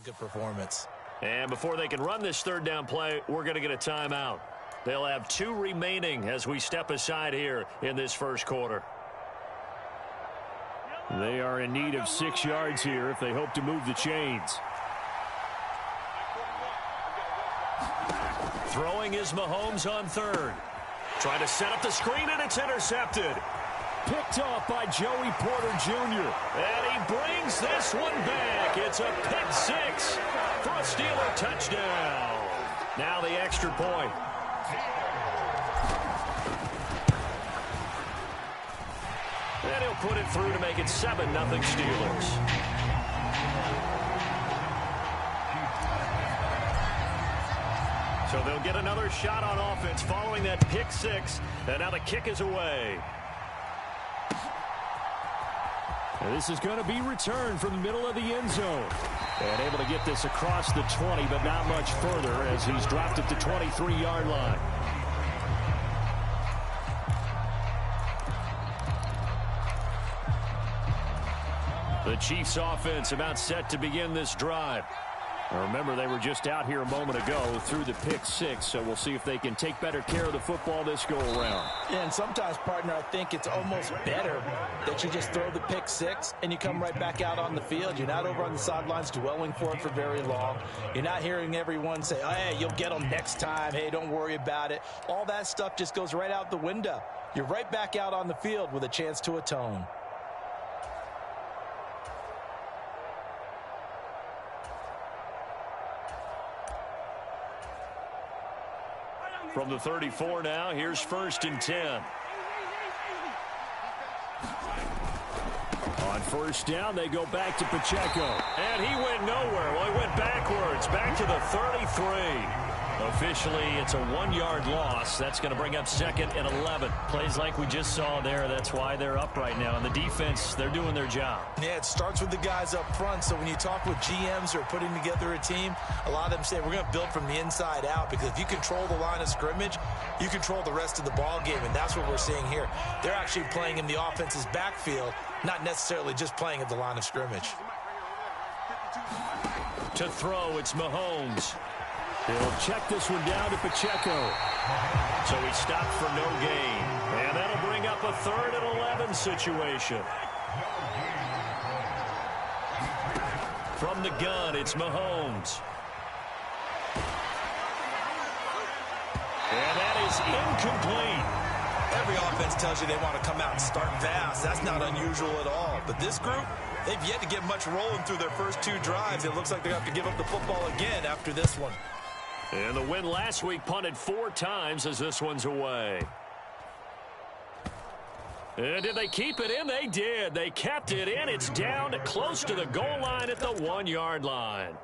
good performance. And before they can run this third down play, we're going to get a timeout. They'll have 2 remaining as we step aside here in this first quarter. They are in need of 6 yards here if they hope to move the chains. Throwing is Mahomes on third. Trying to set up the screen, and it's intercepted. Picked off by Joey Porter Jr. And he brings this one back. It's a pick 6 for a Steeler touchdown. Now the extra point. And he'll put it through to make it 7-0 Steelers. So they'll get another shot on offense following that pick 6. And now the kick is away. And this is going to be returned from the middle of the end zone. And able to get this across the 20, but not much further as he's dropped at the 23-yard line. The Chiefs offense about set to begin this drive. Now remember, they were just out here a moment ago through the pick 6, so we'll see if they can take better care of the football this go-around. Yeah, and sometimes, partner, I think it's almost better that you just throw the pick 6 and you come right back out on the field. You're not over on the sidelines dwelling for it for very long. You're not hearing everyone say, oh, hey, you'll get them next time. Hey, don't worry about it. All that stuff just goes right out the window. You're right back out on the field with a chance to atone. From the 34 now, here's 1st and 10. On first down, they go back to Pacheco. And he went nowhere. Well, he went backwards, back to the 33. Officially, it's a 1-yard loss. That's going to bring up 2nd and 11. Plays like we just saw there. That's why they're up right now. And the defense, they're doing their job. Yeah, it starts with the guys up front. So when you talk with GMs who are putting together a team, a lot of them say we're going to build from the inside out, because if you control the line of scrimmage, you control the rest of the ball game, and that's what we're seeing here. They're actually playing in the offense's backfield, not necessarily just playing at the line of scrimmage. To throw, it's Mahomes. He'll check this one down to Pacheco. So he stopped for no gain. And that'll bring up a 3rd and 11 situation. From the gun, it's Mahomes. And that is incomplete. Every offense tells you they want to come out and start fast. That's not unusual at all. But this group, they've yet to get much rolling through their first 2 drives. It looks like they're going to have to give up the football again after this one. And the win last week punted 4 times as this one's away. And did they keep it in? They did. They kept it in. It's down to close to the goal line at the 1-yard line.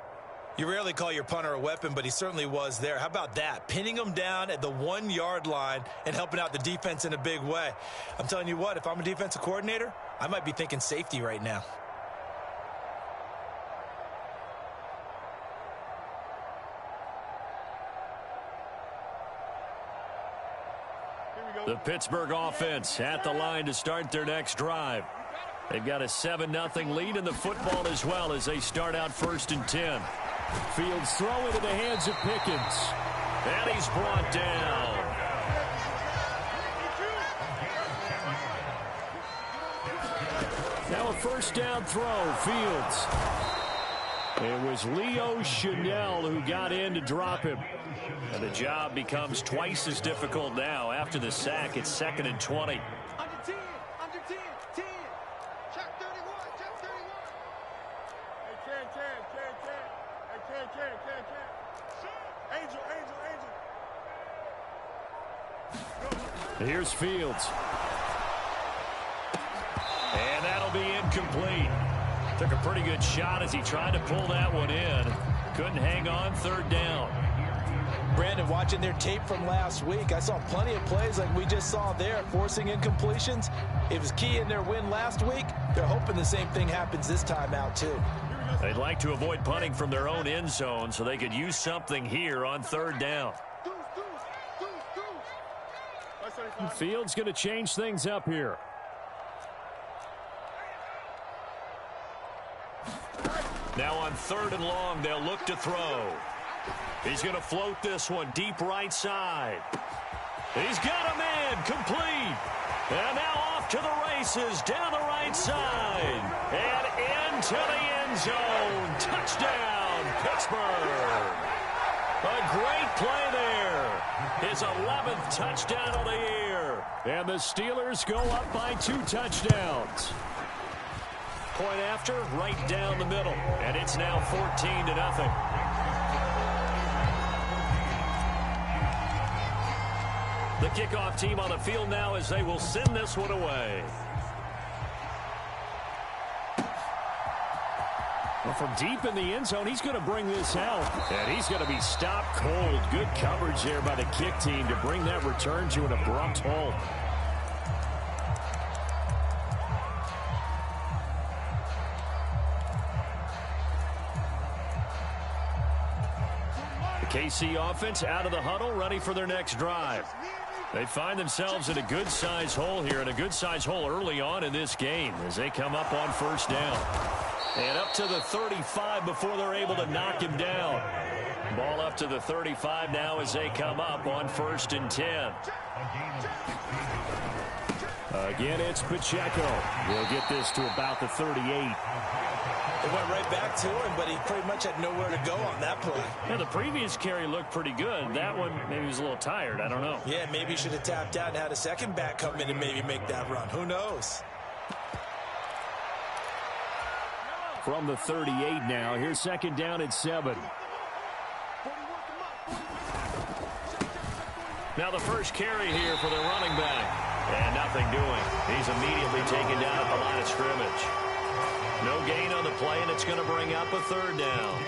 You rarely call your punter a weapon, but he certainly was there. How about that? Pinning him down at the 1-yard line and helping out the defense in a big way. I'm telling you what, if I'm a defensive coordinator, I might be thinking safety right now. The Pittsburgh offense at the line to start their next drive. They've got a 7-0 lead in the football as well as they start out 1st and 10. Fields throw into the hands of Pickens. And he's brought down. Now a 1st down throw. Fields. It was Leo Chanel who got in to drop him. And the job becomes twice as difficult now. After the sack, it's 2nd and 20. Under 10, 10. Check 31, check 31. Hey, 10. Hey, 10. Angel. Here's Fields. And that'll be incomplete. Took a pretty good shot as he tried to pull that one in. Couldn't hang on 3rd down. Brandon, watching their tape from last week, I saw plenty of plays like we just saw there, forcing incompletions. It was key in their win last week. They're hoping the same thing happens this time out, too. They'd like to avoid punting from their own end zone so they could use something here on 3rd down. Fields going to change things up here. Now on 3rd and long, they'll look to throw. He's going to float this one deep right side. He's got a man complete. And now off to the races down the right side. And into the end zone. Touchdown, Pittsburgh. A great play there. His 11th touchdown of the year. And the Steelers go up by 2 touchdowns. Point after, right down the middle. And it's now 14-0. The kickoff team on the field now as they will send this one away. Well, from deep in the end zone, he's going to bring this out. And he's going to be stopped cold. Good coverage there by the kick team to bring that return to an abrupt halt. The KC offense out of the huddle, ready for their next drive. They find themselves in a good-sized hole here, and a good-sized hole early on in this game as they come up on 1st down. And up to the 35 before they're able to knock him down. Ball up to the 35 now as they come up on 1st and 10. Again, it's Pacheco. We'll get this to about the 38. It went right back to him, but he pretty much had nowhere to go on that play. Yeah, the previous carry looked pretty good. That one, maybe he was a little tired. I don't know. Yeah, maybe he should have tapped out and had a second back come in and maybe make that run. Who knows? From the 38 now, here's 2nd down and 7. Now the first carry here for the running back. And nothing doing. He's immediately taken down at the line of scrimmage. No gain on the play, and it's going to bring up a 3rd down.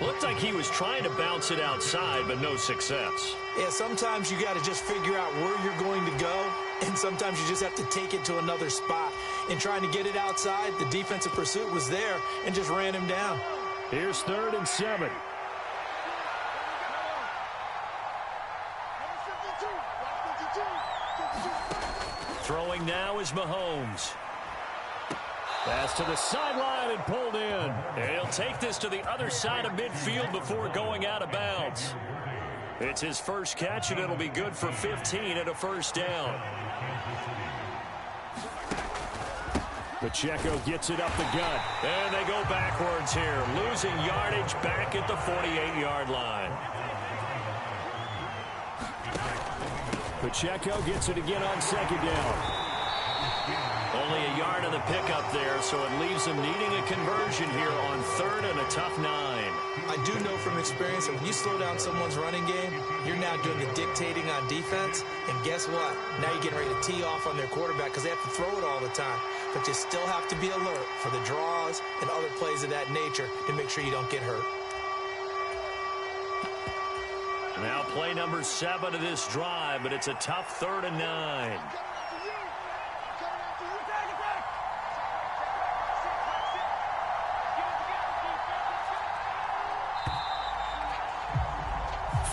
Looked like he was trying to bounce it outside, but no success. Yeah, sometimes you got to just figure out where you're going to go, and sometimes you just have to take it to another spot. In trying to get it outside, the defensive pursuit was there and just ran him down. Here's 3rd and 7. Throwing now is Mahomes. Pass to the sideline and pulled in. And he'll take this to the other side of midfield before going out of bounds. It's his first catch, and it'll be good for 15 at a 1st down. Pacheco gets it up the gut. And they go backwards here, losing yardage back at the 48-yard line. Pacheco gets it again on 2nd down. Only a yard of the pickup there, so it leaves them needing a conversion here on 3rd and a tough 9. I do know from experience that when you slow down someone's running game, you're now doing the dictating on defense. And guess what? Now you're getting ready to tee off on their quarterback because they have to throw it all the time. But you still have to be alert for the draws and other plays of that nature to make sure you don't get hurt. Now play number 7 of this drive, but it's a tough 3rd and 9.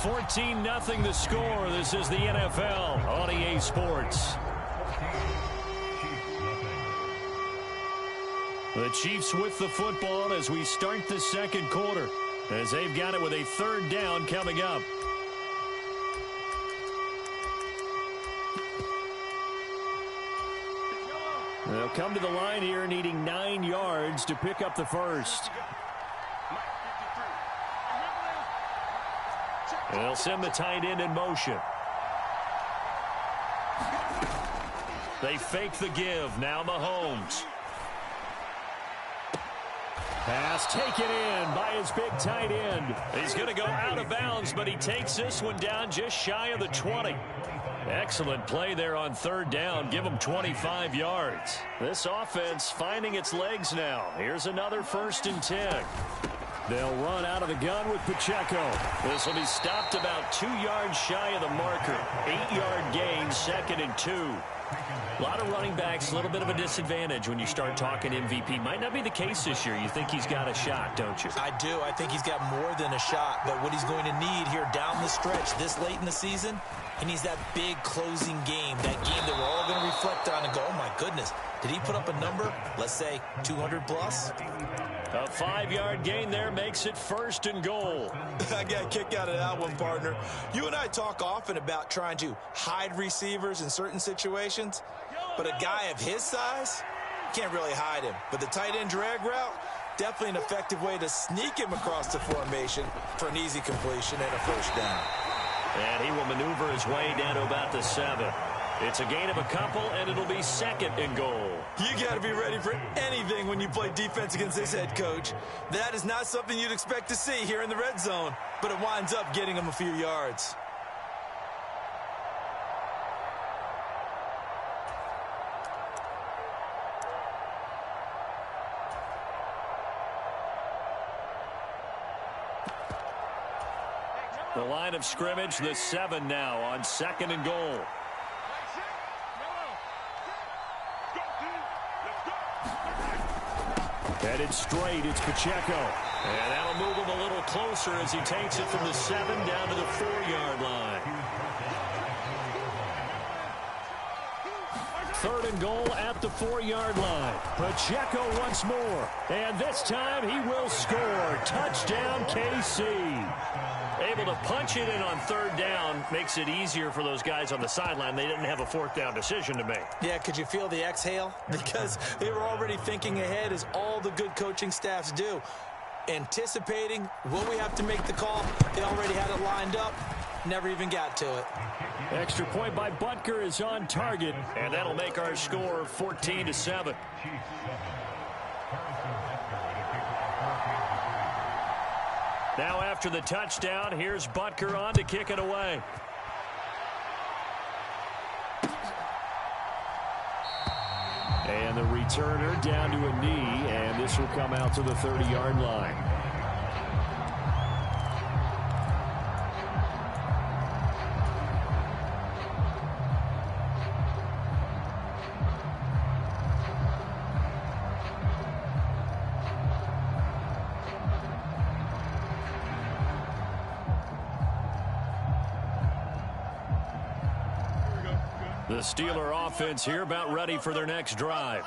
14-0 the score. This is the NFL on EA Sports. The Chiefs with the football as we start the 2nd quarter, as they've got it with a 3rd down coming up. They'll come to the line here needing 9 yards to pick up the first. They'll send the tight end in motion. They fake the give. Now Mahomes. Pass taken in by his big tight end. He's going to go out of bounds, but he takes this one down just shy of the 20. Excellent play there on 3rd down. Give him 25 yards. This offense finding its legs now. Here's another 1st and 10. They'll run out of the gun with Pacheco. This will be stopped about 2 yards shy of the marker. 8-yard gain, 2nd and 2. A lot of running backs, a little bit of a disadvantage when you start talking MVP. Might not be the case this year. You think he's got a shot, don't you? I do. I think he's got more than a shot. But what he's going to need here down the stretch this late in the season, he needs that big closing game, that game that we're all going to reflect on and go, oh, my goodness. goodness. Did he put up a number, let's say 200 plus? A 5-yard gain there makes it 1st and goal. I got a kick out of that one, partner. You and I talk often about trying to hide receivers in certain situations, but a guy of his size can't really hide him. But the tight end drag route, definitely an effective way to sneak him across the formation for an easy completion and a 1st down. And he will maneuver his way down to about the 7. It's a gain of a couple, and it'll be 2nd and goal. You got to be ready for anything when you play defense against this head coach. That is not something you'd expect to see here in the red zone, but it winds up getting him a few yards. The line of scrimmage, the 7 now on 2nd and goal. Headed straight, it's Pacheco. And that'll move him a little closer as he takes it from the 7 down to the 4-yard line. 3rd and goal at the 4-yard line. Pacheco once more. And this time he will score. Touchdown, KC. Able to punch it in on 3rd down makes it easier for those guys on the sideline. They didn't have a 4th down decision to make. Yeah, could you feel the exhale? Because they were already thinking ahead, as all the good coaching staffs do. Anticipating, will we have to make the call? They already had it lined up. Never even got to it. Extra point by Butker is on target. And that'll make our score 14-7. Now after the touchdown, here's Butker on to kick it away. And the returner down to a knee, and this will come out to the 30-yard line. The Steeler offense here about ready for their next drive.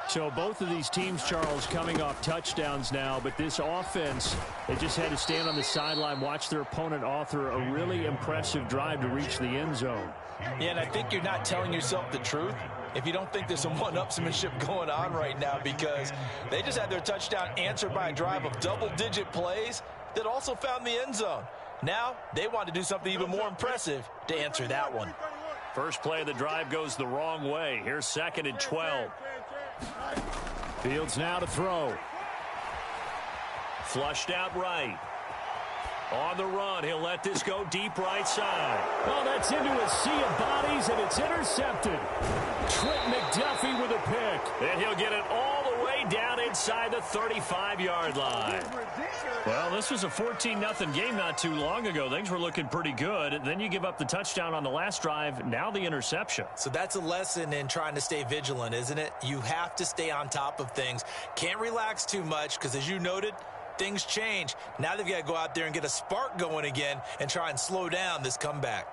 So both of these teams, Charles, coming off touchdowns now, but this offense, they just had to stand on the sideline, watch their opponent author a really impressive drive to reach the end zone. Yeah, and I think you're not telling yourself the truth if you don't think there's some one-upsmanship going on right now, because they just had their touchdown answered by a drive of double-digit plays that also found the end zone. Now they want to do something even more impressive to answer that one. First play of the drive goes the wrong way. Here's 2nd and 12. Fields now to throw. Flushed out right. On the run, he'll let this go deep right side. Oh, that's into a sea of bodies, and it's intercepted. Trent McDuffie with a pick. And he'll get it all the way down inside the 35-yard line. Well, this was a 14-0 game not too long ago. Things were looking pretty good. Then you give up the touchdown on the last drive. Now the interception. So that's a lesson in trying to stay vigilant, isn't it? You have to stay on top of things. Can't relax too much because, as you noted, things change. Now they've got to go out there and get a spark going again and try and slow down this comeback.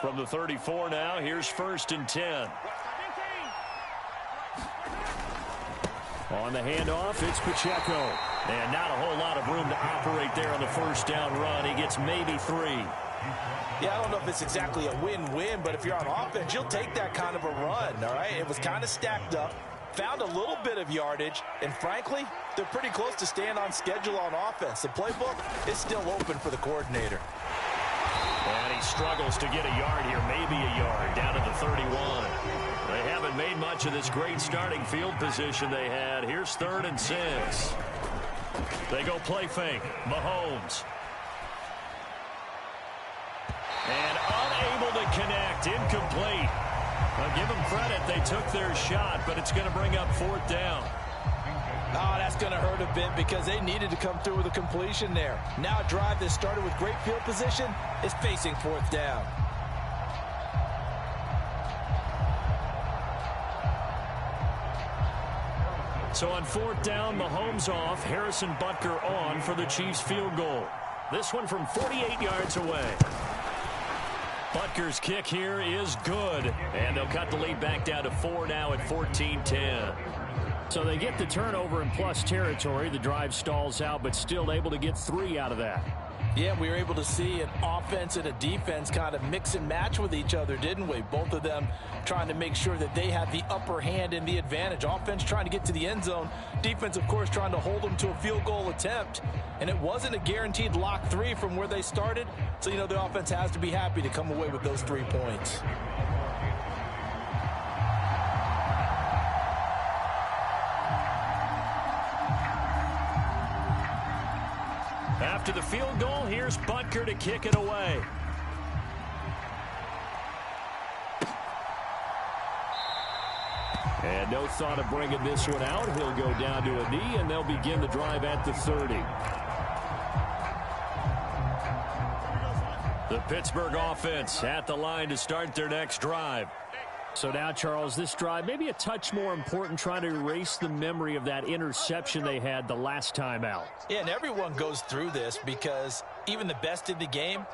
From the 34 now, here's 1st and 10. On the handoff, it's Pacheco. And not a whole lot of room to operate there on the 1st down run. He gets maybe 3. Yeah, I don't know if it's exactly a win-win, but if you're on offense, you'll take that kind of a run, all right? It was kind of stacked up, found a little bit of yardage, and frankly, they're pretty close to staying on schedule on offense. The playbook is still open for the coordinator. And he struggles to get a yard here, maybe a yard, down to the 31. They haven't made much of this great starting field position they had. Here's 3rd and 6. They go play fake. Mahomes. And unable to connect. Incomplete. I'll give them credit. They took their shot, but it's going to bring up 4th down. Oh, that's going to hurt a bit because they needed to come through with a completion there. Now a drive that started with great field position is facing 4th down. So on 4th down, Mahomes off, Harrison Butker on for the Chiefs field goal. This one from 48 yards away. Butker's kick here is good. And they'll cut the lead back down to 4 now at 14-10. So they get the turnover in plus territory. The drive stalls out, but still able to get 3 out of that. Yeah, we were able to see an offense and a defense kind of mix and match with each other, didn't we? Both of them trying to make sure that they have the upper hand and the advantage. Offense trying to get to the end zone. Defense, of course, trying to hold them to a field goal attempt. And it wasn't a guaranteed lock 3 from where they started. So, you know, the offense has to be happy to come away with those 3 points. After the field goal, here's Butker to kick it away. And no thought of bringing this one out. He'll go down to a knee, and they'll begin the drive at the 30. The Pittsburgh offense at the line to start their next drive. So now, Charles, this drive maybe a touch more important, trying to erase the memory of that interception they had the last time out. Yeah, and everyone goes through this because even the best in the game,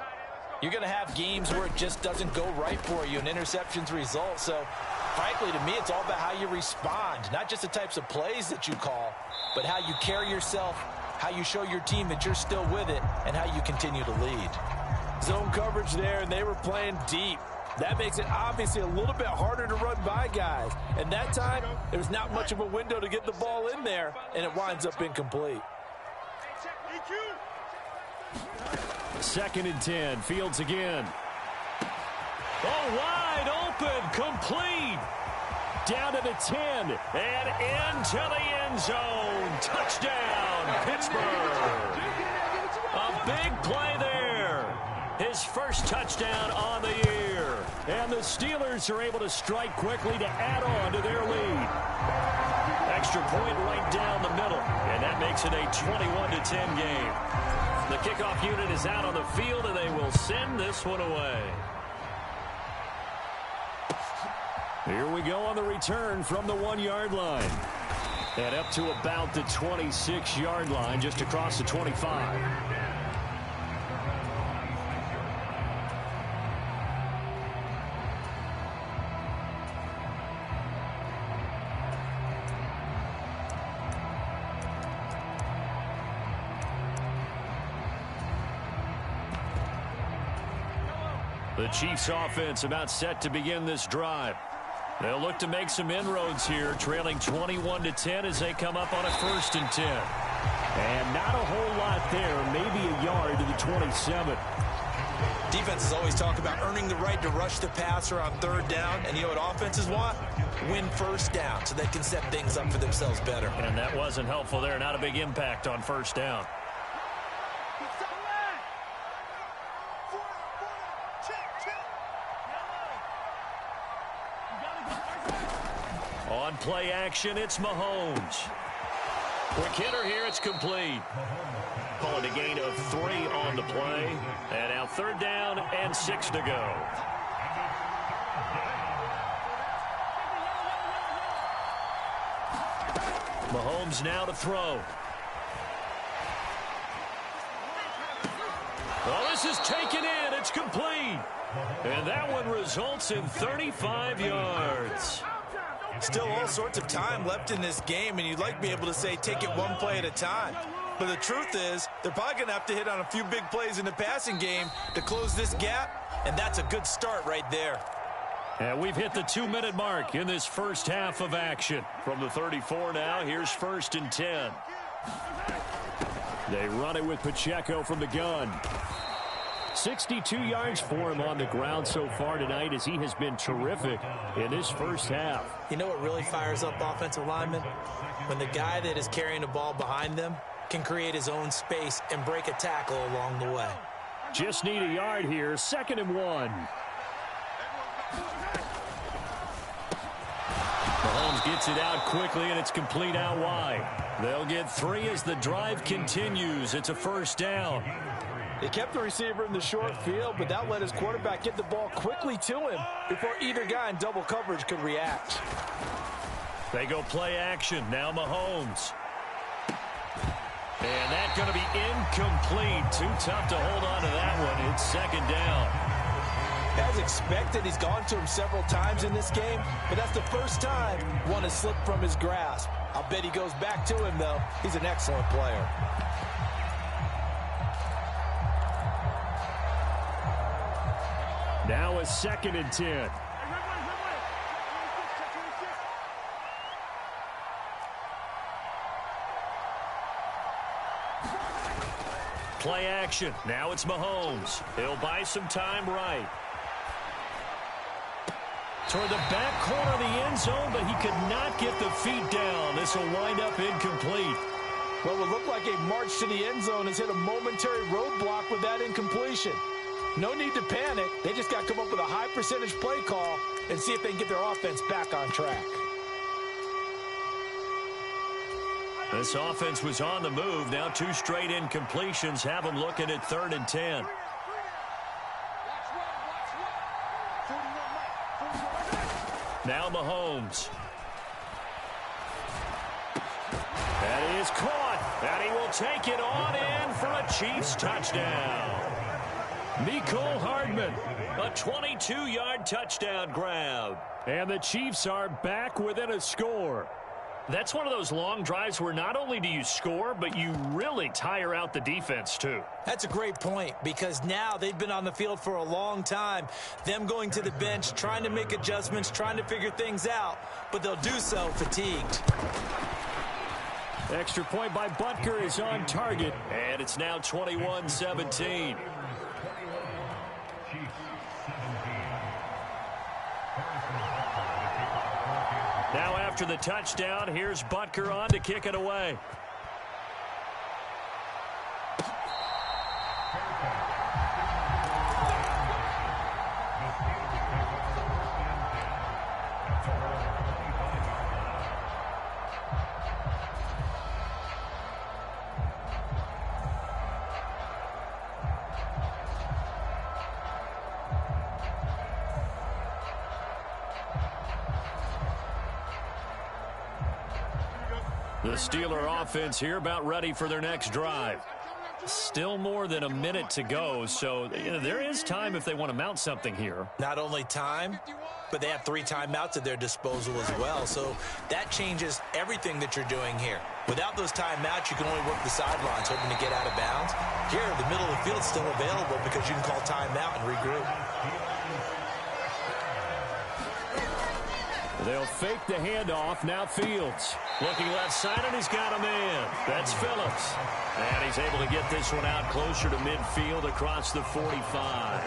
you're going to have games where it just doesn't go right for you and interceptions result. So, frankly, to me, it's all about how you respond, not just the types of plays that you call, but how you carry yourself, how you show your team that you're still with it, and how you continue to lead. Zone coverage there, and they were playing deep. That makes it obviously a little bit harder to run by guys. And that time, there's not much of a window to get the ball in there, and it winds up incomplete. 2nd and 10. Fields again. Oh, wide open, complete. Down to the 10 and into the end zone. Touchdown, Pittsburgh. A big play there. His first touchdown on the year. And the Steelers are able to strike quickly to add on to their lead. Extra point right down the middle. And that makes it a 21-10 game. The kickoff unit is out on the field, and they will send this one away. Here we go on the return from the 1-yard line. And up to about the 26-yard line, just across the 25. The Chiefs offense about set to begin this drive. They'll look to make some inroads here, trailing 21-10 as they come up on a 1st and 10. And not a whole lot there, maybe a yard to the 27. Defenses always talk about earning the right to rush the passer on 3rd down. And you know what offenses want? Win 1st down so they can set things up for themselves better. And that wasn't helpful there. Not a big impact on 1st down. On play action, it's Mahomes. Quick hitter here, it's complete. Calling a gain of 3 on the play. And now 3rd down and 6 to go. Mahomes now to throw. Well, this is taken in. It's complete. And that one results in 35 yards. Still all sorts of time left in this game, and you'd like to be able to say take it one play at a time. But the truth is, they're probably going to have to hit on a few big plays in the passing game to close this gap, and that's a good start right there. And we've hit the 2-minute mark in this first half of action. From the 34 now, here's 1st and 10. They run it with Pacheco from the gun. 62 yards for him on the ground so far tonight, as he has been terrific in this first half. You know what really fires up offensive linemen? When the guy that is carrying the ball behind them can create his own space and break a tackle along the way. Just need a yard here. 2nd and 1. Mahomes gets it out quickly, and it's complete out wide. They'll get 3 as the drive continues. It's a 1st down. They kept the receiver in the short field, but that let his quarterback get the ball quickly to him before either guy in double coverage could react. They go play action. Now Mahomes. And that's going to be incomplete. Too tough to hold on to that one. It's second down. As expected, he's gone to him several times in this game, but that's the first time one has slipped from his grasp. I'll bet he goes back to him, though. He's an excellent player. Now a 2nd and 10. Play action. Now it's Mahomes. He'll buy some time right. Toward the back corner of the end zone, but he could not get the feet down. This will wind up incomplete. What would look like a march to the end zone has hit a momentary roadblock with that incompletion. No need to panic. They just got to come up with a high percentage play call and see if they can get their offense back on track. This offense was on the move. Now 2 straight incompletions have them looking at 3rd and 10. Now Mahomes. That is caught. And he will take it on in for a Chiefs touchdown. Mecole Hardman, a 22-yard touchdown grab. And the Chiefs are back within a score. That's one of those long drives where not only do you score, but you really tire out the defense, too. That's a great point, because now they've been on the field for a long time. Them going to the bench, trying to make adjustments, trying to figure things out, but they'll do so fatigued. Extra point by Butker is on target. And it's now 21-17. Now after the touchdown, here's Butker on to kick it away. The Steeler offense here about ready for their next drive. Still more than a minute to go, so there is time if they want to mount something here. Not only time, but they have 3 timeouts at their disposal as well, so that changes everything that you're doing here. Without those timeouts, you can only work the sidelines, hoping to get out of bounds. Here, the middle of the field's still available because you can call timeout and regroup. They'll fake the handoff. Now Fields. Looking left side, and he's got a man. That's Phillips. And he's able to get this one out closer to midfield across the 45.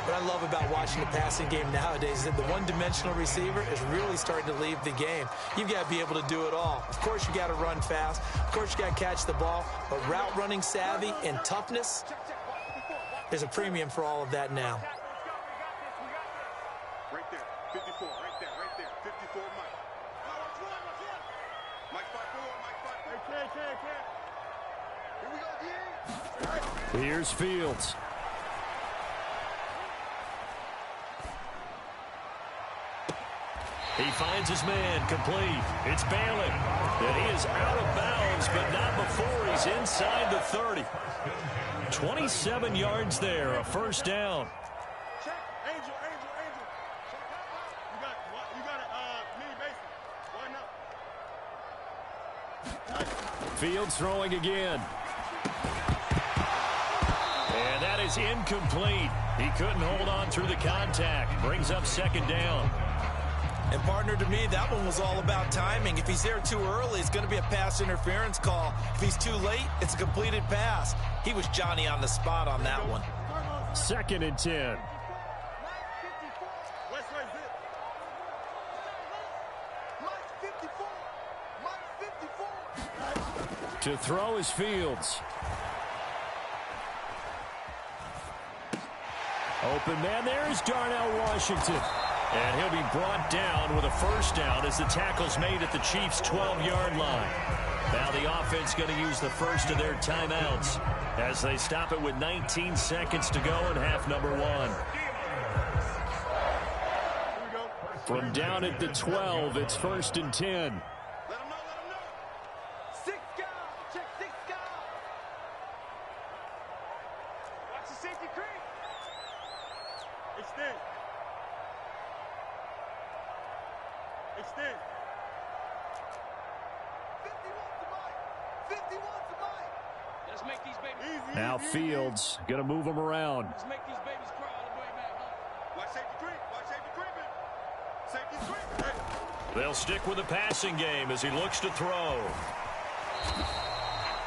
What I love about watching the passing game nowadays is that the one-dimensional receiver is really starting to leave the game. You've got to be able to do it all. Of course, you got to run fast. Of course, you got to catch the ball. But route running savvy and toughness, there's a premium for all of that now. Right there, 54, right there, 54, Mike. Mike 5-4, Mike 5. Here we go, Here's Fields. He finds his man, complete. It's Bailey. And he is out of bounds, but not before he's inside the 30. 27 yards there, a first down. Check, Angel. You got a mini base. Why not? Fields throwing again. And that is incomplete. He couldn't hold on through the contact. Brings up second down. And, partner, to me, that one was all about timing. If he's there too early, it's going to be a pass interference call. If he's too late, it's a completed pass. He was Johnny on the spot on that one. 2nd and 10. To throw is Fields. Open man there is Darnell Washington. And he'll be brought down with a first down as the tackle's made at the Chiefs' 12-yard line. Now the offense going to use the first of their timeouts as they stop it with 19 seconds to go in half number 1. From down at the 12, it's 1st and 10. Let him know, let him know. 6 guard. Check 6 guard. Watch the safety creep. Extend. Extend. 51 to Mike. 51 to Mike. Let's make these babies. Easy, Now Fields going to move them around. Let's make these babies cry all the way back home. Watch safety creep. Watch safety creeping. Safety creep. They'll stick with the passing game as he looks to throw.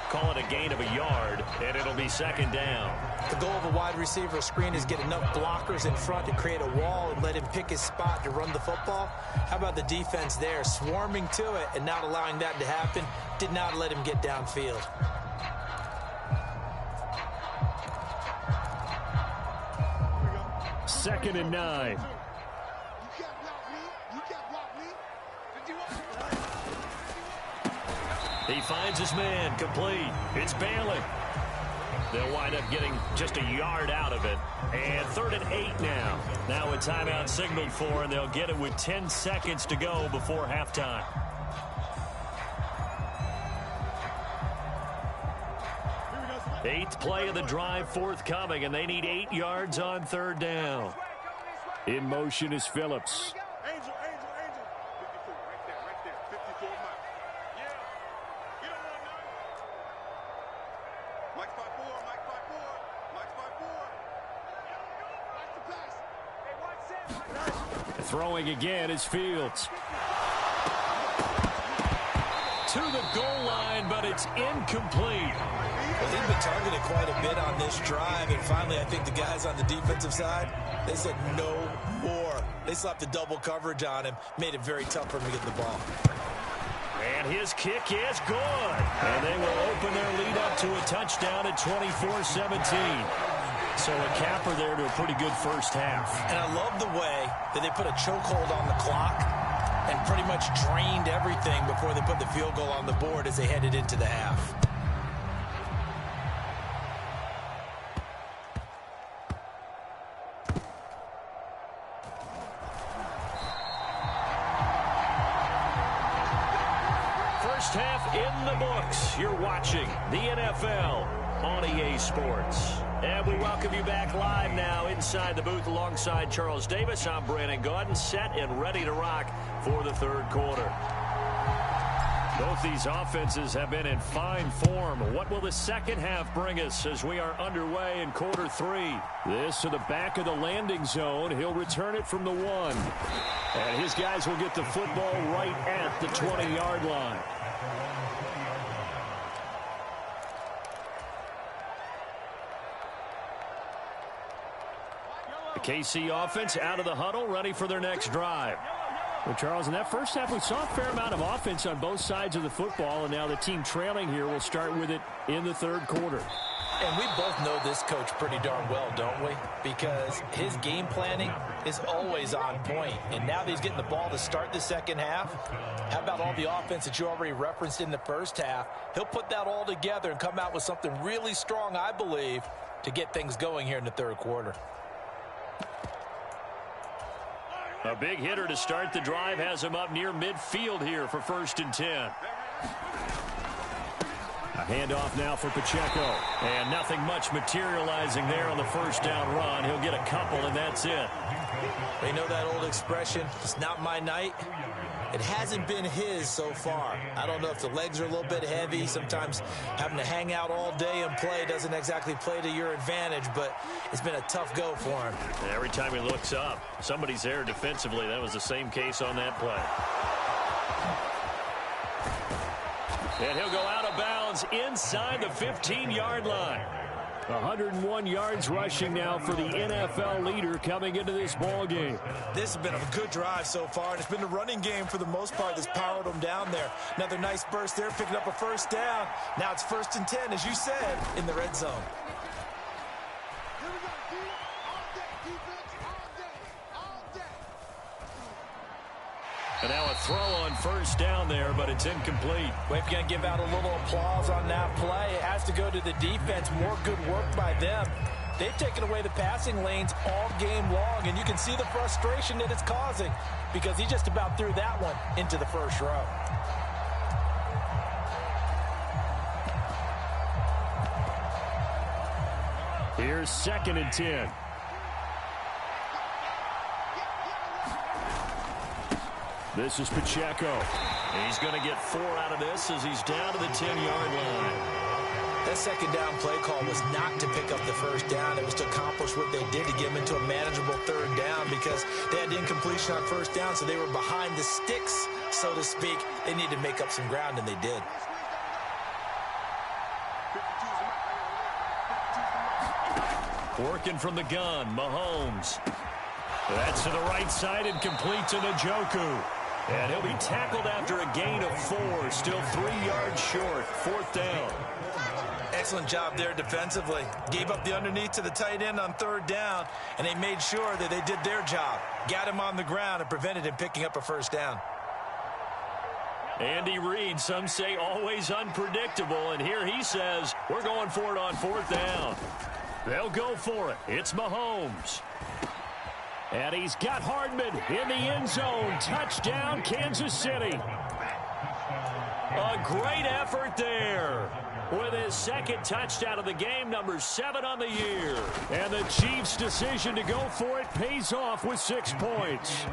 Call it a gain of a yard, and it'll be 2nd down. The goal of a wide receiver screen is get enough blockers in front to create a wall and let him pick his spot to run the football. How about the defense there, swarming to it and not allowing that to happen? Did not let him get downfield. Second and 9. He finds his man, complete. It's Bailey. They'll wind up getting just a yard out of it. And 3rd and 8 now. Now a timeout signaled for, and they'll get it with 10 seconds to go before halftime. Eighth play of the drive forthcoming, and they need 8 yards on 3rd down. In motion is Phillips. Angel. 54, right there. 54 Mike. Yeah. You don't want none. Mike 5-4. Mike 5-4. Watch the pass. Hey, watch Sam. Throwing again is Fields. To the goal line, but it's incomplete. Well, he's been targeted quite a bit on this drive, and finally I think the guys on the defensive side, they said no more. They slapped the double coverage on him, made it very tough for him to get the ball. And his kick is good. And they will open their lead up to a touchdown at 24-17. So a capper there to a pretty good first half. And I love the way that they put a chokehold on the clock and pretty much drained everything before they put the field goal on the board as they headed into the half. First half in the books. You're watching the NFL on EA Sports. And we welcome you back live now inside the booth alongside Charles Davis. I'm Brandon Gaudin, set and ready to rock for the 3rd quarter. Both these offenses have been in fine form. What will the second half bring us as we are underway in quarter 3? This to the back of the landing zone. He'll return it from the 1. And his guys will get the football right at the 20-yard line. The KC offense out of the huddle, ready for their next drive. Well, Charles, in that first half, we saw a fair amount of offense on both sides of the football, and now the team trailing here will start with it in the 3rd quarter. And we both know this coach pretty darn well, don't we? Because his game planning is always on point. And now that he's getting the ball to start the second half, how about all the offense that you already referenced in the first half? He'll put that all together and come out with something really strong, I believe, to get things going here in the 3rd quarter. A big hitter to start the drive has him up near midfield here for 1st and 10. A handoff now for Pacheco. And nothing much materializing there on the 1st down run. He'll get a couple, and that's it. They know that old expression, it's not my night. It hasn't been his so far. I don't know if the legs are a little bit heavy. Sometimes having to hang out all day and play doesn't exactly play to your advantage, but it's been a tough go for him. And every time he looks up, somebody's there defensively. That was the same case on that play. And he'll go out of bounds inside the 15-yard line. 101 yards rushing now for the NFL leader coming into this ball game. This has been a good drive so far, and it's been the running game for the most part that's powered them down there. Another nice burst there, picking up a 1st down. Now it's 1st and 10, as you said, in the red zone. And now a throw on 1st down there, but it's incomplete. We're going to give out a little applause on that play. It has to go to the defense. More good work by them. They've taken away the passing lanes all game long, and you can see the frustration that it's causing because he just about threw that one into the first row. Here's 2nd and 10. This is Pacheco. He's going to get 4 out of this as he's down to the 10-yard line. That second down play call was not to pick up the first down. It was to accomplish what they did to get him into a manageable third down because they had incompletion on first down, so they were behind the sticks, so to speak. They needed to make up some ground, and they did. Working from the gun, Mahomes. That's to the right side and complete to Njoku. And he'll be tackled after a gain of 4, still 3 yards short, 4th down. Excellent job there defensively. Gave up the underneath to the tight end on third down, and they made sure that they did their job. Got him on the ground and prevented him picking up a first down. Andy Reid, some say always unpredictable, and here he says, we're going for it on 4th down. They'll go for it. It's Mahomes. And he's got Hardman in the end zone. Touchdown, Kansas City. A great effort there. With his 2nd touchdown of the game, number 7 on the year. And the Chiefs' decision to go for it pays off with 6 points.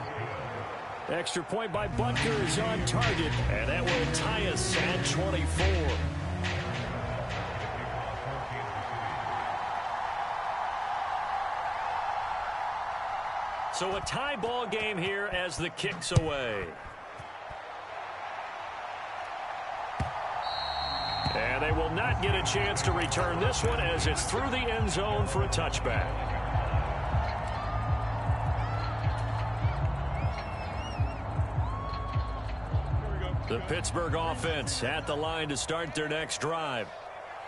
Extra point by Butker is on target. And that will tie us at 24. So a tie ball game here as the kick's away. And they will not get a chance to return this one as it's through the end zone for a touchback. The Pittsburgh offense at the line to start their next drive.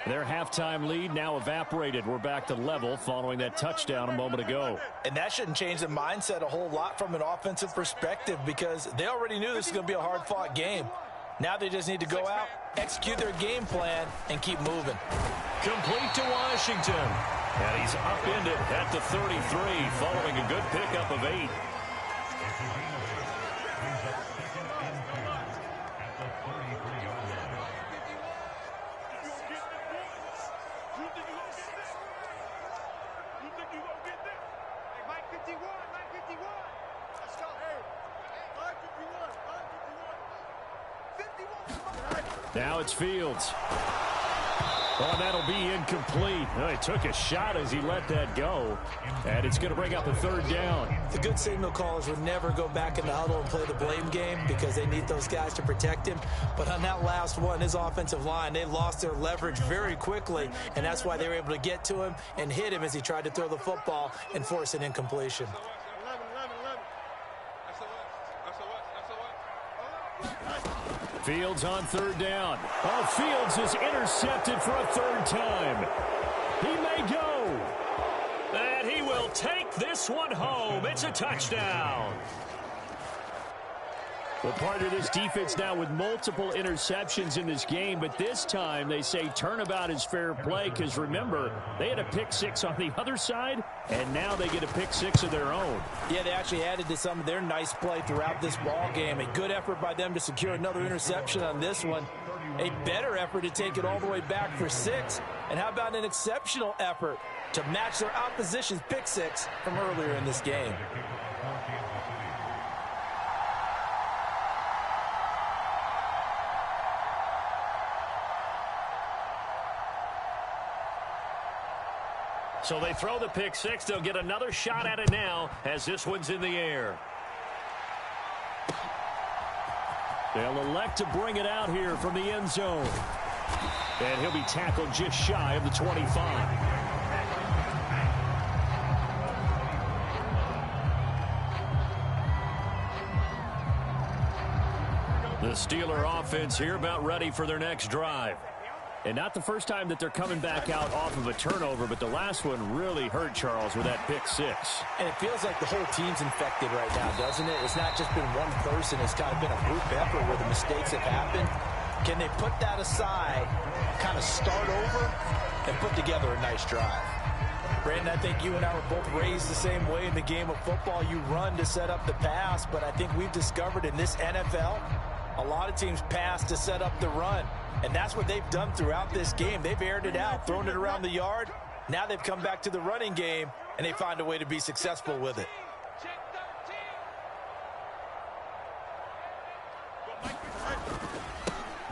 Their halftime lead now evaporated. We're back to level following that touchdown a moment ago. And that shouldn't change the mindset a whole lot from an offensive perspective because they already knew this was going to be a hard-fought game. Now they just need to go out, execute their game plan, and keep moving. Complete to Washington. And he's upended at the 33 following a good pickup of 8. Now it's Fields. Oh, that'll be incomplete. Oh, he took a shot as he let that go. And it's going to bring up a 3rd down. The good signal callers would never go back in the huddle and play the blame game because they need those guys to protect him. But on that last one, his offensive line, they lost their leverage very quickly, and that's why they were able to get to him and hit him as he tried to throw the football and force an incompletion. Fields on 3rd down. Oh, Fields is intercepted for a 3rd time. He may go. And he will take this one home. It's a touchdown. Well, part of this defense now with multiple interceptions in this game, but this time they say turnabout is fair play because, remember, they had a pick 6 on the other side, and now they get a pick 6 of their own. Yeah, they actually added to some of their nice play throughout this ball game. A good effort by them to secure another interception on this one. A better effort to take it all the way back for 6. And how about an exceptional effort to match their opposition's pick 6 from earlier in this game? So they throw the pick 6. They'll get another shot at it now as this one's in the air. They'll elect to bring it out here from the end zone. And he'll be tackled just shy of the 25. The Steeler offense here about ready for their next drive. And not the first time that they're coming back out off of a turnover, but the last one really hurt Charles with that pick 6. And it feels like the whole team's infected right now, doesn't it? It's not just been one person. It's kind of been a group effort where the mistakes have happened. Can they put that aside, kind of start over, and put together a nice drive? Brandon, I think you and I were both raised the same way in the game of football. You run to set up the pass, but I think we've discovered in this NFL, a lot of teams pass to set up the run. And that's what they've done throughout this game. They've aired it out, thrown it around the yard. Now they've come back to the running game, and they find a way to be successful with it.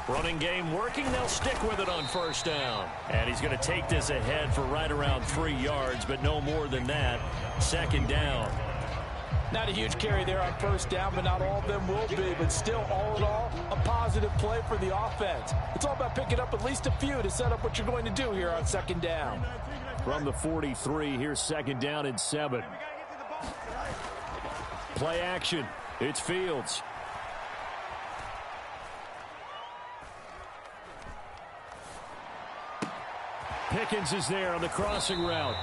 Running game working. They'll stick with it on first down. And he's going to take this ahead for right around 3 yards, but no more than that. Second down. Not a huge carry there on first down, but not all of them will be. But still, all in all, a positive play for the offense. It's all about picking up at least a few to set up what you're going to do here on second down. From the 43, here's second down and 7. Play action. It's Fields. Pickens is there on the crossing route.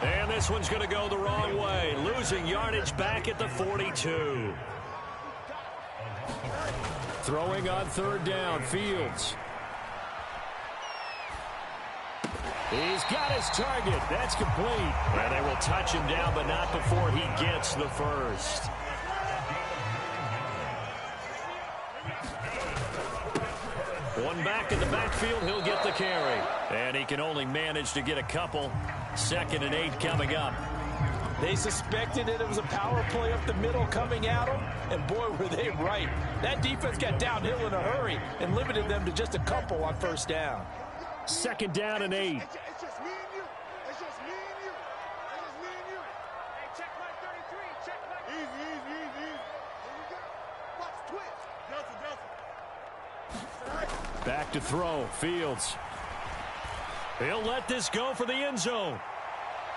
And this one's going to go the wrong way. Losing yardage back at the 42. Throwing on third down, Fields. He's got his target. That's complete. And they will touch him down, but not before he gets the first. One back in the backfield, he'll get the carry. And he can only manage to get a couple. 2nd and 8 coming up. They suspected that it was a power play up the middle coming at them, and boy, were they right. That defense got downhill in a hurry and limited them to just a couple on first down. 2nd down and 8. It's just me and you. It's just me and you. It's just me and you. Hey, check my 33. Check my... Easy. Here we go. Watch twitch. Justin. Back to throw, Fields. He'll let this go for the end zone.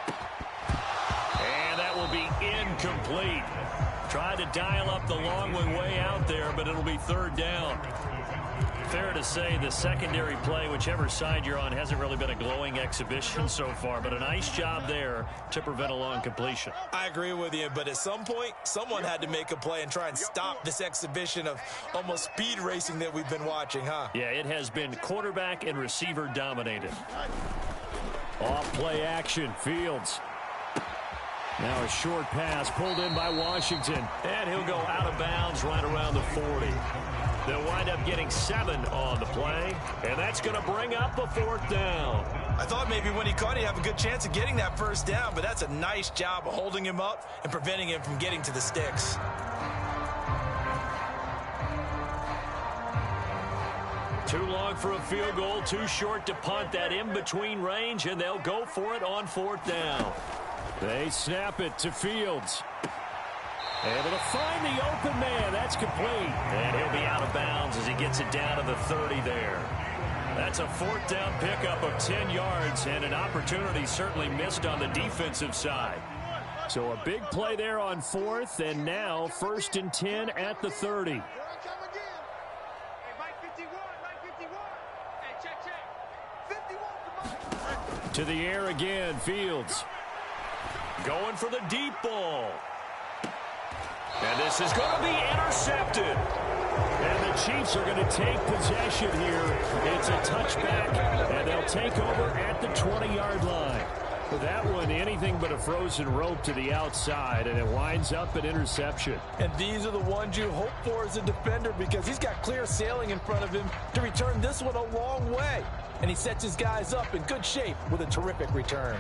And that will be incomplete. Tried to dial up the long way out there, but it'll be third down. Fair to say the secondary play, whichever side you're on, hasn't really been a glowing exhibition so far, but a nice job there to prevent a long completion. I agree with you, but at some point, someone had to make a play and try and stop this exhibition of almost speed racing that we've been watching, huh? Yeah, it has been quarterback and receiver dominated. Off play action, Fields. Now a short pass pulled in by Washington. And he'll go out of bounds right around the 40. They'll wind up getting 7 on the play, and that's going to bring up the 4th down. I thought maybe when he caught, he'd have a good chance of getting that first down, but that's a nice job of holding him up and preventing him from getting to the sticks. Too long for a field goal, too short to punt. That in-between range, and they'll go for it on 4th down. They snap it to Fields. Able to find the open man. That's complete. And he'll be out of bounds as he gets it down to the 30 there. That's a 4th down pickup of 10 yards and an opportunity certainly missed on the defensive side. So a big play there on 4th, and now 1st and 10 at the 30. Here I come again. Hey, Mike 51. Hey, check. 51 for Mike. To the air again, Fields. Going for the deep ball. And this is going to be intercepted. And the Chiefs are going to take possession here. It's a touchback, and they'll take over at the 20-yard line. With that one, anything but a frozen rope to the outside, and it winds up an interception. And these are the ones you hope for as a defender because he's got clear sailing in front of him to return this one a long way. And he sets his guys up in good shape with a terrific return.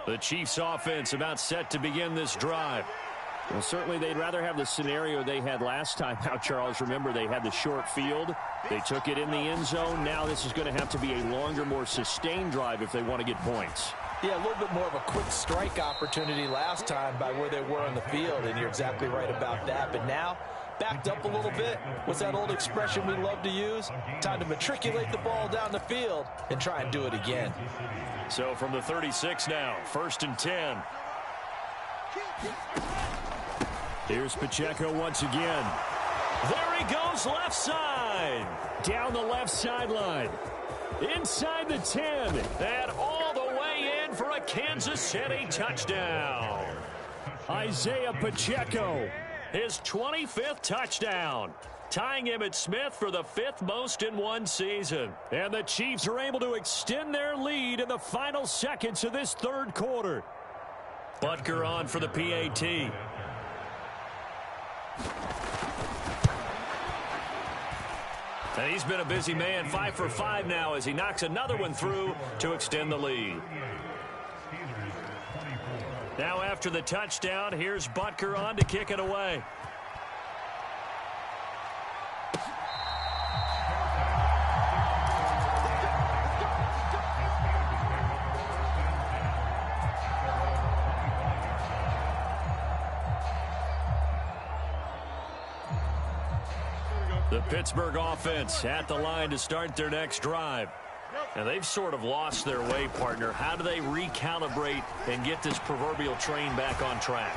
The Chiefs offense about set to begin this drive. Well, certainly they'd rather have the scenario they had last time. Now, Charles, remember they had the short field. They took it in the end zone. Now this is going to have to be a longer, more sustained drive if they want to get points. Yeah, a little bit more of a quick strike opportunity last time by where they were on the field, and you're exactly right about that. But now, backed up a little bit. What's that old expression we love to use? Time to matriculate the ball down the field and try and do it again. So from the 36 now, 1st and 10. Here's Pacheco once again. There he goes left side. Down the left sideline. Inside the 10. And all the way in for a Kansas City touchdown. Isaiah Pacheco. his 25th touchdown, tying Emmitt Smith for the 5th most in one season. And the Chiefs are able to extend their lead in the final seconds of this third quarter. Butker on for the PAT. And he's been a busy man, 5 for 5 now as he knocks another one through to extend the lead. Now after the touchdown, here's Butker on to kick it away. The Pittsburgh offense at the line to start their next drive. And they've sort of lost their way, partner. How do they recalibrate and get this proverbial train back on track?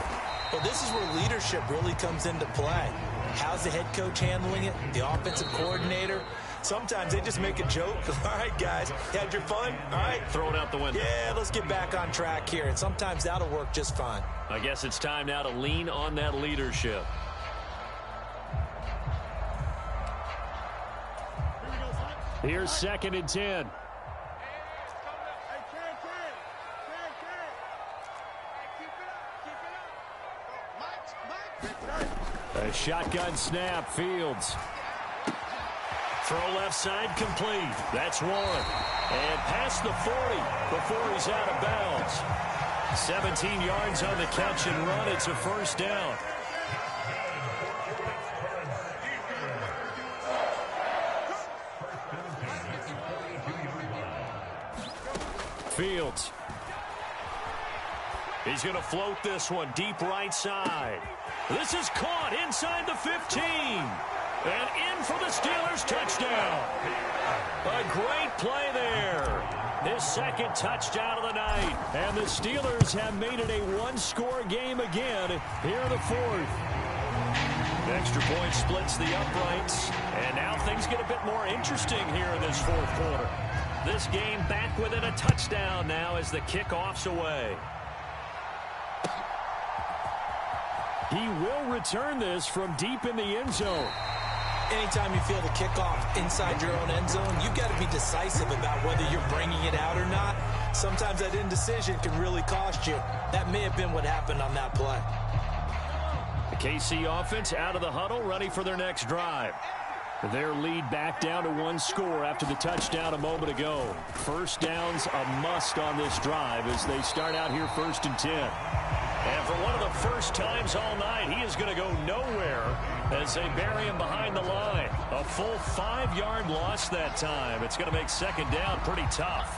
Well, this is where leadership really comes into play. How's the head coach handling it? The offensive coordinator? Sometimes they just make a joke. All right, guys, you had your fun? All right. Throw it out the window. Yeah, let's get back on track here. And sometimes that'll work just fine. I guess it's time now to lean on that leadership. Here's 2nd and 10. A shotgun snap, Fields. Throw left side complete. That's one. And past the 40 before he's out of bounds. 17 yards on the catch and run. It's a first down. Fields. He's going to float this one deep right side. This is caught inside the 15. And in for the Steelers touchdown. A great play there. His 2nd touchdown of the night. And the Steelers have made it a one-score game again here in the 4th. The extra point splits the uprights. And now things get a bit more interesting here in this 4th quarter. This game back within a touchdown now as the kickoff's away. He will return this from deep in the end zone. Anytime you feel the kickoff inside your own end zone, you've got to be decisive about whether you're bringing it out or not. Sometimes that indecision can really cost you. That may have been what happened on that play. The KC offense out of the huddle, ready for their next drive. Their lead back down to one score after the touchdown a moment ago. First down's a must on this drive as they start out here 1st and 10. And for one of the first times all night, he is going to go nowhere as they bury him behind the line. A full 5-yard loss that time. It's going to make 2nd down pretty tough.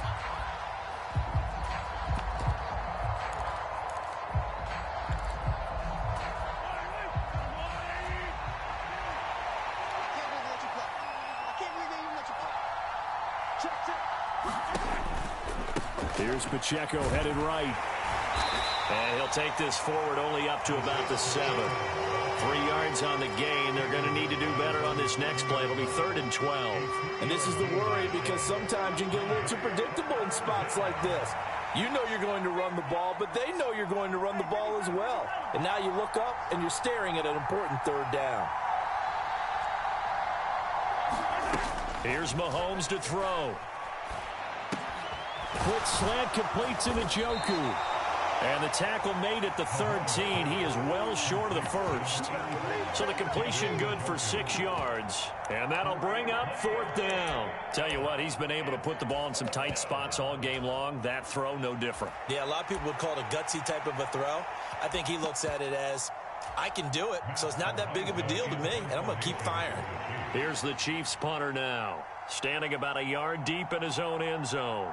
Here's Pacheco headed right. And he'll take this forward only up to about the 7. 3 yards on the gain. They're going to need to do better on this next play. It'll be 3rd and 12. And this is the worry because sometimes you can get a little too predictable in spots like this. You know you're going to run the ball, but they know you're going to run the ball as well. And now you look up and you're staring at an important 3rd down. Here's Mahomes to throw. Quick slant completes into Njoku. And the tackle made at the 13. He is well short of the 1st. So the completion good for 6 yards. And that'll bring up 4th down. Tell you what, he's been able to put the ball in some tight spots all game long. That throw, no different. Yeah, a lot of people would call it a gutsy type of a throw. I think he looks at it as, I can do it, so it's not that big of a deal to me, and I'm going to keep firing. Here's the Chiefs punter now, standing about a yard deep in his own end zone.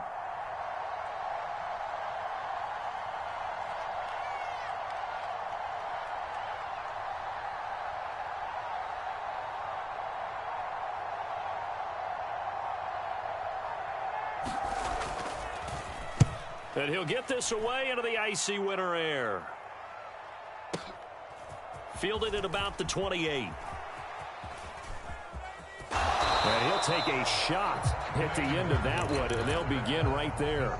And he'll get this away into the icy winter air. Fielded at about the 28. And he'll take a shot at the end of that one, and they'll begin right there.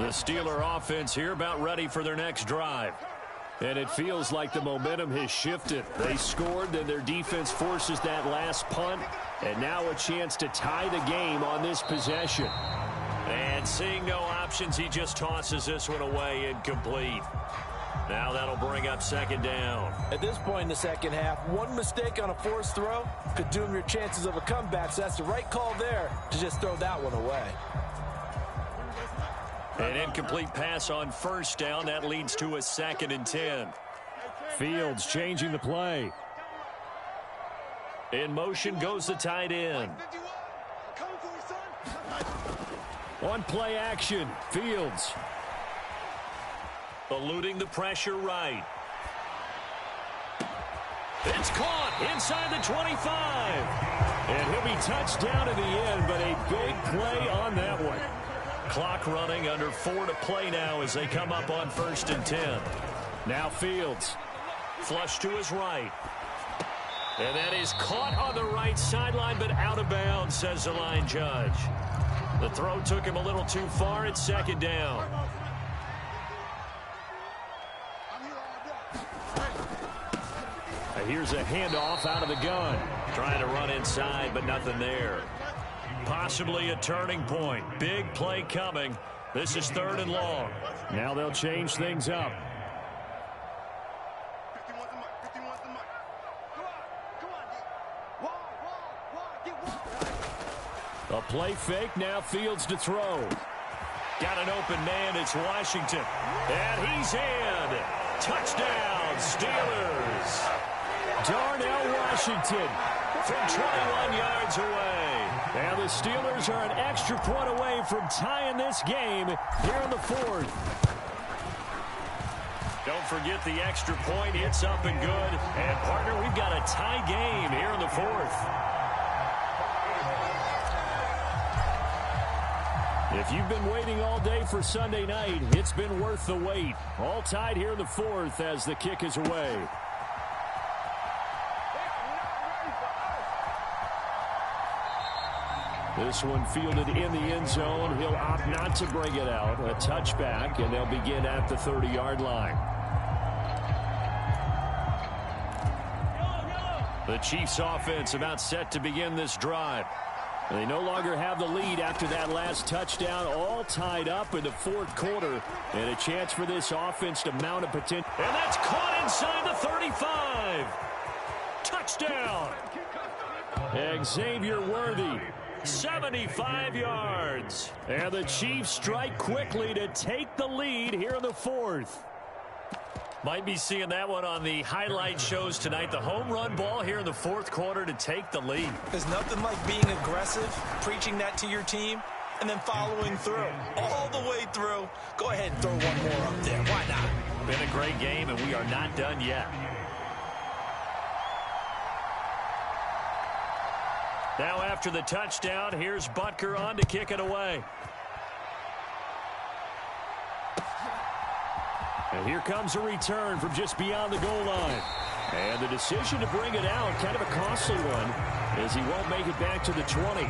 The Steeler offense here about ready for their next drive. And it feels like the momentum has shifted. They scored, then their defense forces that last punt. And now a chance to tie the game on this possession. And seeing no options, he just tosses this one away, incomplete. Now that'll bring up second down. At this point in the second half, one mistake on a forced throw could doom your chances of a comeback. So that's the right call there to just throw that one away. An incomplete pass on first down. That leads to a 2nd and 10. Fields changing the play. In motion goes the tight end. On play action, Fields. Eluding the pressure right. It's caught inside the 25. And he'll be touched down in the end, but a big play on that one. Clock running, under 4 to play now as they come up on 1st and 10. Now Fields. Flush to his right. And that is caught on the right sideline, but out of bounds, says the line judge. The throw took him a little too far. It's 2nd down. Here's a handoff out of the gun. Trying to run inside, but nothing there. Possibly a turning point. Big play coming. This is 3rd and long. Now they'll change things up. A play fake, now Fields to throw. Got an open man, it's Washington. And he's in. Touchdown, Steelers. Darnell Washington from 21 yards away. And the Steelers are an extra point away from tying this game here in the 4th. Don't forget the extra point. It's up and good. And, partner, we've got a tie game here in the 4th. If you've been waiting all day for Sunday night, it's been worth the wait. All tied here in the 4th as the kick is away. This one fielded in the end zone. He'll opt not to bring it out. A touchback, and they'll begin at the 30-yard line. The Chiefs offense about set to begin this drive. They no longer have the lead after that last touchdown, all tied up in the 4th quarter. And a chance for this offense to mount a potential. And that's caught inside the 35. Touchdown. Xavier Worthy. 75 yards. And the Chiefs strike quickly to take the lead here in the 4th. Might be seeing that one on the highlight shows tonight. The home run ball here in the 4th quarter to take the lead. There's nothing like being aggressive, preaching that to your team, and then following through. All the way through. Go ahead and throw one more up there. Why not? Been a great game, and we are not done yet. Now after the touchdown, here's Butker on to kick it away. And here comes a return from just beyond the goal line. And the decision to bring it out, kind of a costly one, as he won't make it back to the 20.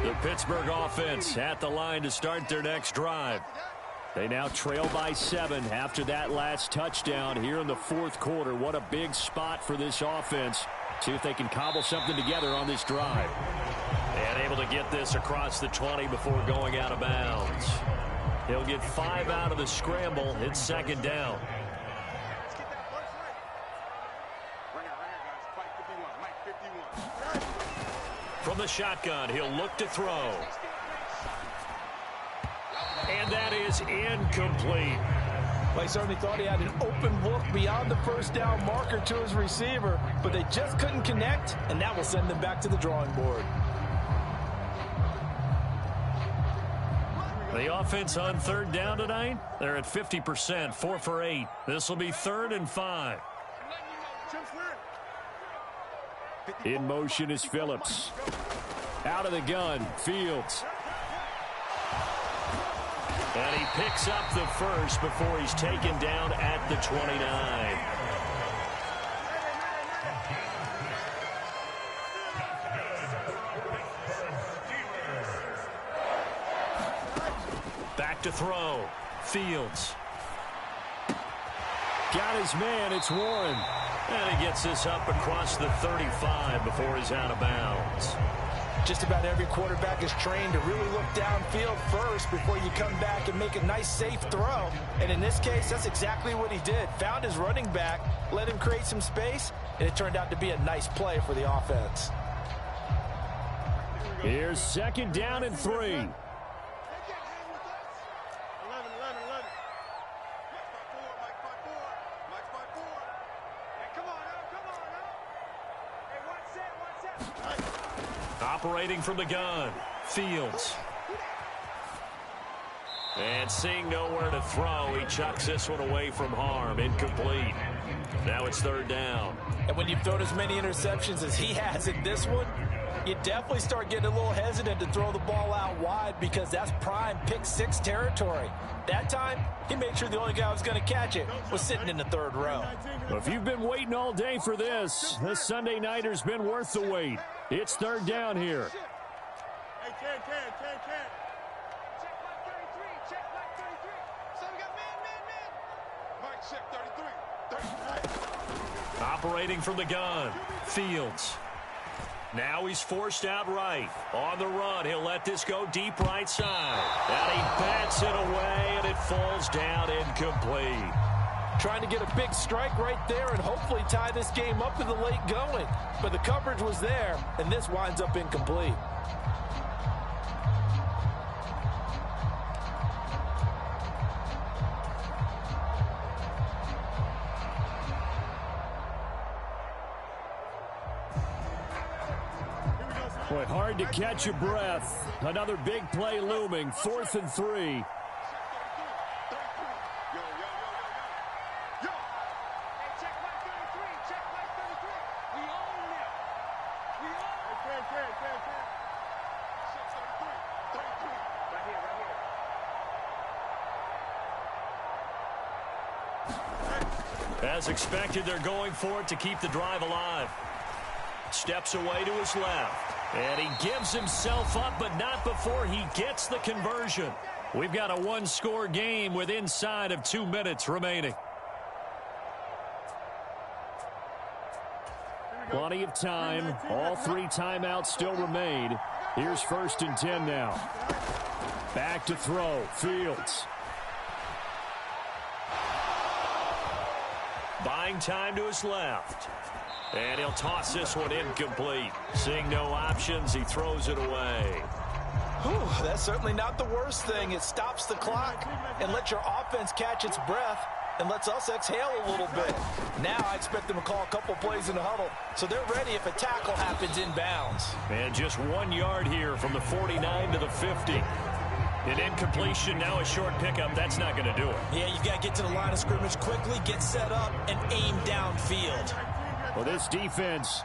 The Pittsburgh offense at the line to start their next drive. They now trail by 7 after that last touchdown here in the 4th quarter. What a big spot for this offense. See if they can cobble something together on this drive. And able to get this across the 20 before going out of bounds. He'll get 5 out of the scramble. It's 2nd down. From the shotgun, he'll look to throw. And that is incomplete. Well, he certainly thought he had an open look beyond the first down marker to his receiver, but they just couldn't connect, and that will send them back to the drawing board. The offense on 3rd down tonight, they're at 50%, 4 for 8. This will be 3rd and 5. In motion is Phillips. Out of the gun, Fields. And he picks up the first before he's taken down at the 29. Back to throw. Fields. Got his man. It's Warren. And he gets this up across the 35 before he's out of bounds. Just about every quarterback is trained to really look downfield first before you come back and make a nice, safe throw. And in this case, that's exactly what he did. Found his running back, let him create some space, and it turned out to be a nice play for the offense. Here's 2nd down and 3. Operating from the gun. Fields. And seeing nowhere to throw, he chucks this one away from harm. Incomplete. Now it's 3rd down. And when you've thrown as many interceptions as he has in this one, you definitely start getting a little hesitant to throw the ball out wide because that's prime pick 6 territory. That time, he made sure the only guy who was going to catch it was sitting in the 3rd row. If you've been waiting all day for this Sunday nighter's been worth the wait. It's 3rd down here. Hey, Ken. Check Mike 33. Check Mike 33. So we got man. Mike, check 33. Operating from the gun. Fields. Now he's forced out right. On the run, he'll let this go deep right side. And he bats it away, and it falls down incomplete. Trying to get a big strike right there and hopefully tie this game up in the late going. But the coverage was there, and this winds up incomplete. Boy, hard to catch your breath. Another big play looming. 4th and 3. As expected, they're going for it to keep the drive alive. Steps away to his left. And he gives himself up, but not before he gets the conversion. We've got a one-score game with inside of 2 minutes remaining. Plenty of time. All 3 timeouts still remain. Here's 1st and 10 now. Back to throw. Fields. Buying time to his left. And he'll toss this one incomplete. Seeing no options, he throws it away. Whew, that's certainly not the worst thing. It stops the clock and lets your offense catch its breath and lets us exhale a little bit. Now I expect them to call a couple plays in the huddle, so they're ready if a tackle happens inbounds. And just 1 yard here from the 49 to the 50. An incompletion, now a short pickup. That's not going to do it. Yeah, you got to get to the line of scrimmage quickly, get set up, and aim downfield. Well, this defense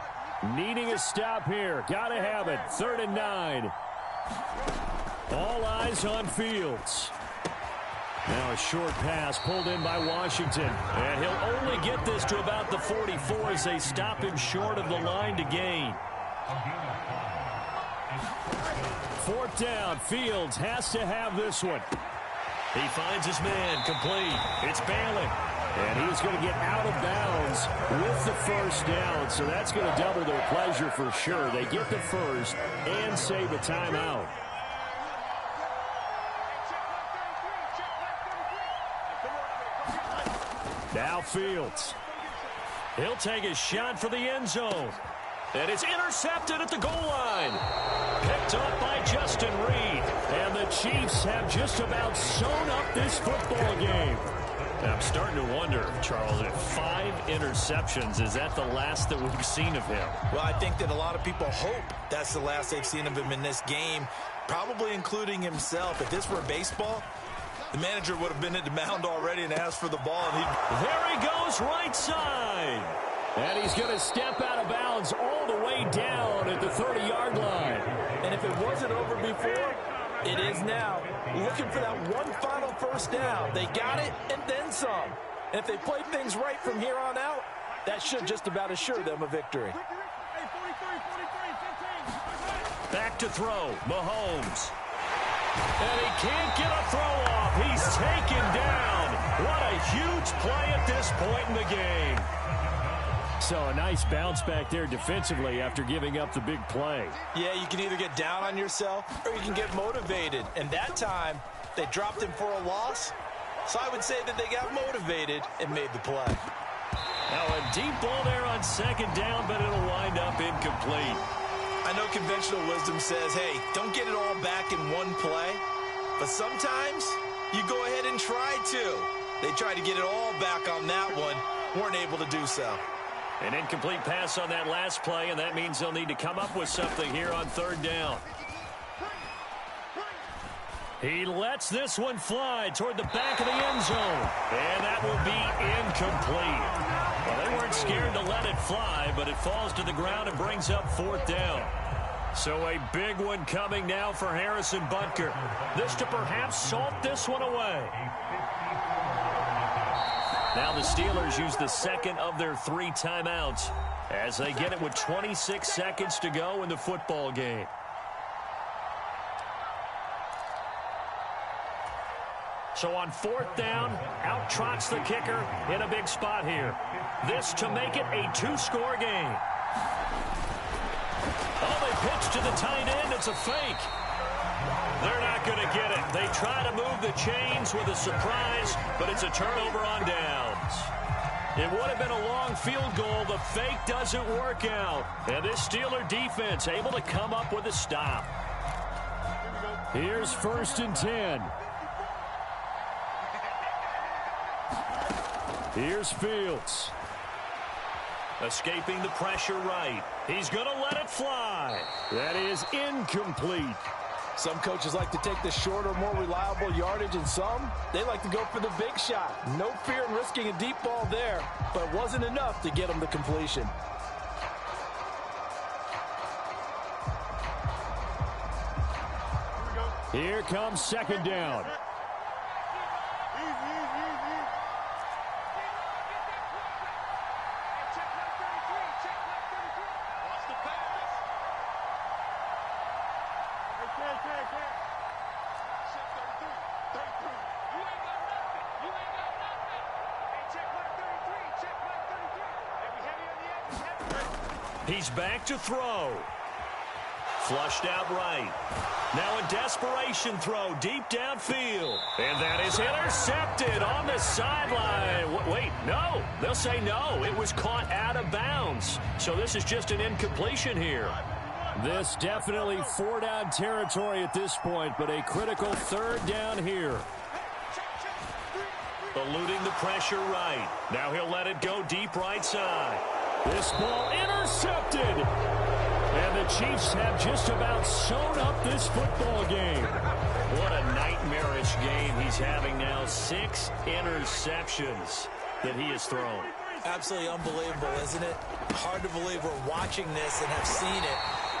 needing a stop here. Got to have it. 3rd and 9. All eyes on Fields. Now a short pass pulled in by Washington. And he'll only get this to about the 44 as they stop him short of the line to gain. 4th down. Fields has to have this one. He finds his man complete. It's Balin. And he's going to get out of bounds with the 1st down. So that's going to double their pleasure for sure. They get the 1st and save a timeout. Now Fields. He'll take a shot for the end zone. And it's intercepted at the goal line. Picked up by Justin Reed. And the Chiefs have just about sewn up this football game. I'm starting to wonder, Charles, if 5 interceptions, is that the last that we've seen of him? Well, I think that a lot of people hope that's the last they've seen of him in this game, probably including himself. If this were baseball, the manager would have been at the mound already and asked for the ball. And there he goes, right side. And he's going to step out of bounds all the way down at the 30-yard line. And if it wasn't over before, it is now. Looking for that one final 1st down. They got it and then some. And if they play things right from here on out, that should just about assure them a victory. Back to throw, Mahomes. And he can't get a throw off. He's taken down. What a huge play at this point in the game. So a nice bounce back there defensively after giving up the big play. Yeah, you can either get down on yourself or you can get motivated. And that time, they dropped him for a loss. So I would say that they got motivated and made the play. Now a deep ball there on second down, but it'll wind up incomplete. I know conventional wisdom says, hey, don't get it all back in one play. But sometimes you go ahead and try to. They tried to get it all back on that one. Weren't able to do so. An incomplete pass on that last play, and that means they'll need to come up with something here on third down. He lets this one fly toward the back of the end zone. And that will be incomplete. Well, they weren't scared to let it fly, but it falls to the ground and brings up fourth down. So a big one coming now for Harrison Butker. This to perhaps salt this one away. Now the Steelers use the second of their 3 timeouts as they get it with 26 seconds to go in the football game. So on fourth down, out trots the kicker in a big spot here. This to make it a 2-score game. Oh, they pitch to the tight end. It's a fake. They're not going to get it. They try to move the chains with a surprise, but it's a turnover on downs. It would have been a long field goal. The fake doesn't work out. And this Steeler defense able to come up with a stop. Here's 1st and 10. Here's Fields. Escaping the pressure right. He's going to let it fly. That is incomplete. Some coaches like to take the shorter, more reliable yardage, and some, they like to go for the big shot. No fear in risking a deep ball there, but it wasn't enough to get them to completion. Here comes second down. He's back to throw. Flushed out right. Now a desperation throw deep downfield. And that is intercepted on the sideline. Wait, no. They'll say no. It was caught out of bounds. So this is just an incompletion here. This definitely 4-down territory at this point, but a critical third down here. Eluding the pressure right. Now he'll let it go deep right side. This ball intercepted. And the Chiefs have just about sewn up this football game. What a nightmarish game he's having now. 6 interceptions that he has thrown. Absolutely unbelievable, isn't it? Hard to believe we're watching this and have seen it,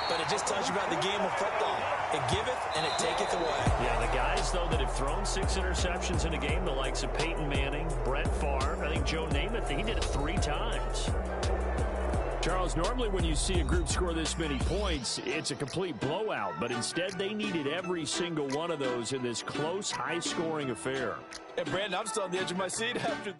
but it just tells you about the game of football. It giveth and it taketh away. Yeah, the guys, though, that have thrown 6 interceptions in a game, the likes of Peyton Manning, Brett Favre, I think Joe Namath, he did it 3 times. Charles, normally when you see a group score this many points, it's a complete blowout. But instead, they needed every single one of those in this close, high-scoring affair. And, Brandon, I'm still on the edge of my seat after